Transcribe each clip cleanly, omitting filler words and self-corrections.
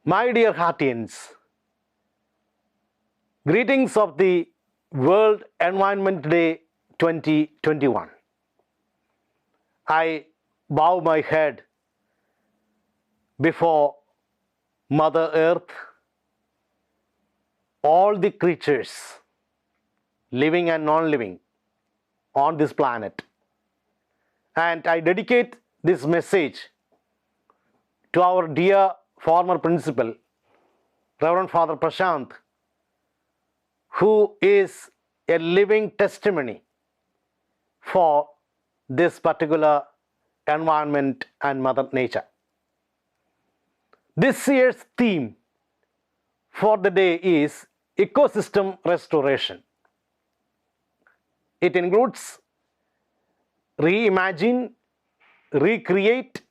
My dear Heartians, greetings of the World Environment Day 2021. I bow my head before Mother Earth, all the creatures, living and non-living, on this planet. And I dedicate this message to our dear former principal, Reverend Father Prashant, who is a living testimony for this particular environment and Mother Nature. This year's theme for the day is ecosystem restoration. It includes reimagine, recreate,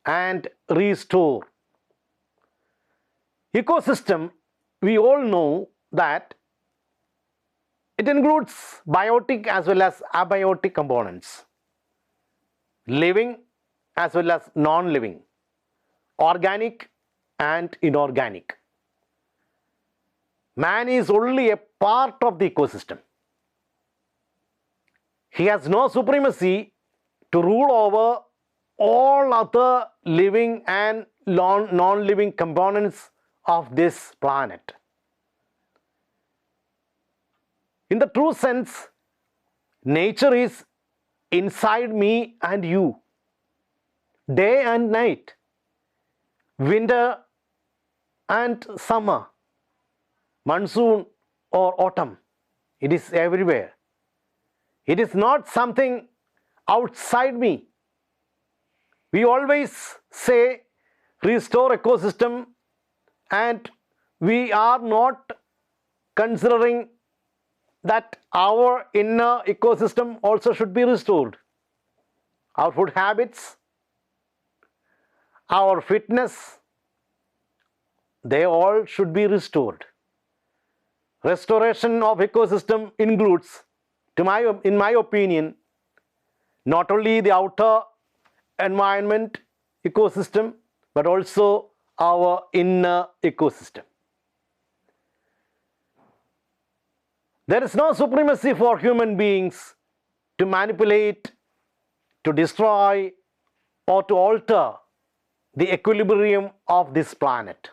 and restore. Ecosystem, we all know that it includes biotic as well as abiotic components, living as well as non-living, organic and inorganic. Man is only a part of the ecosystem. He has no supremacy to rule over all other living and non-living components of this planet. In the true sense, nature is inside me and you, day and night, winter and summer, monsoon or autumn. It is everywhere. It is not something outside me. We always say restore ecosystem, and we are not considering that our inner ecosystem also should be restored. Our food habits, our fitness, they all should be restored. Restoration of ecosystem includes, in my opinion, not only the outer environment ecosystem, but also our inner ecosystem. There is no supremacy for human beings to manipulate, to destroy, or to alter the equilibrium of this planet.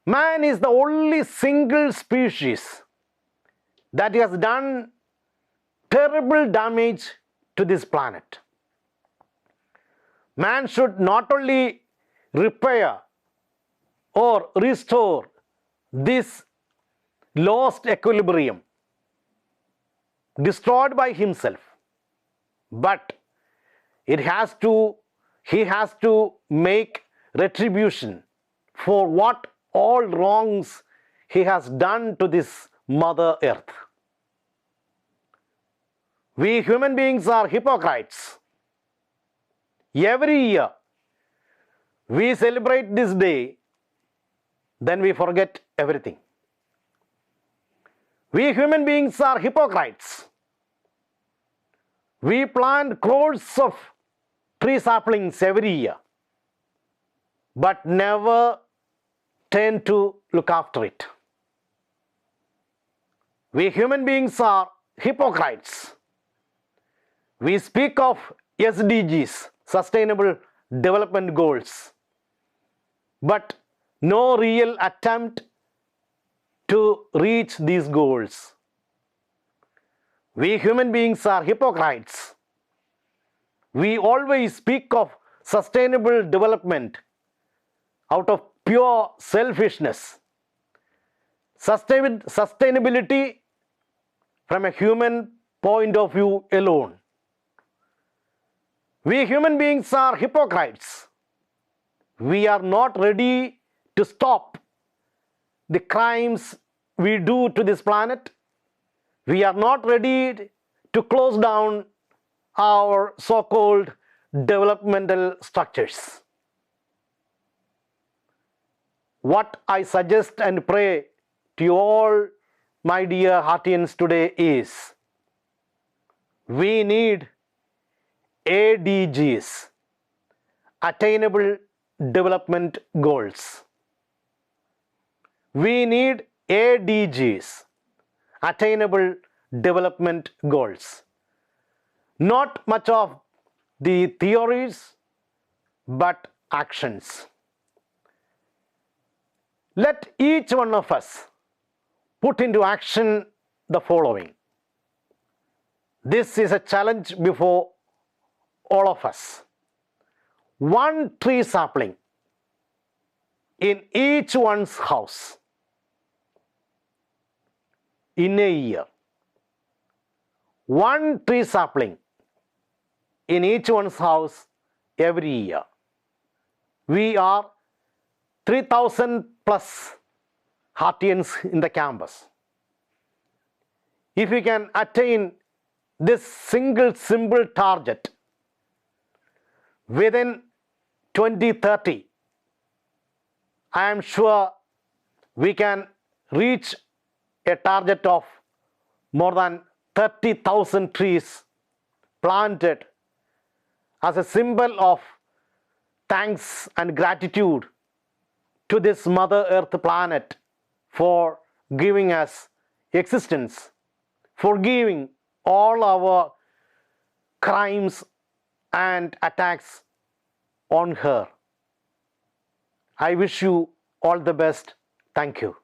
Man is the only single species that has done terrible damage to this planet. Man should not only repair or restore this lost equilibrium destroyed by himself, but he has to make retribution for what all wrongs he has done to this Mother Earth. We human beings are hypocrites. Every year we celebrate this day, then we forget everything. We human beings are hypocrites. We plant crores of tree saplings every year, but never tend to look after it. We human beings are hypocrites. We speak of SDGs, Sustainable Development Goals, but no real attempt to reach these goals. We human beings are hypocrites. We always speak of sustainable development out of pure selfishness. Sustainability from a human point of view alone. We human beings are hypocrites. We are not ready to stop the crimes we do to this planet. We are not ready to close down our so-called developmental structures. What I suggest and pray to you all, my dear Heartians, today is we need ADGs, Attainable development goals. We need ADGs, Attainable Development Goals. Not much of the theories, but actions. Let each one of us put into action the following. This is a challenge before all of us. One tree sapling in each one's house in a year. One tree sapling in each one's house every year. We are 3,000 plus Heartians in the campus. If we can attain this single simple target within 2030, I am sure we can reach a target of more than 30,000 trees planted as a symbol of thanks and gratitude to this Mother Earth planet for giving us existence, forgiving all our crimes and attacks on her. I wish you all the best. Thank you.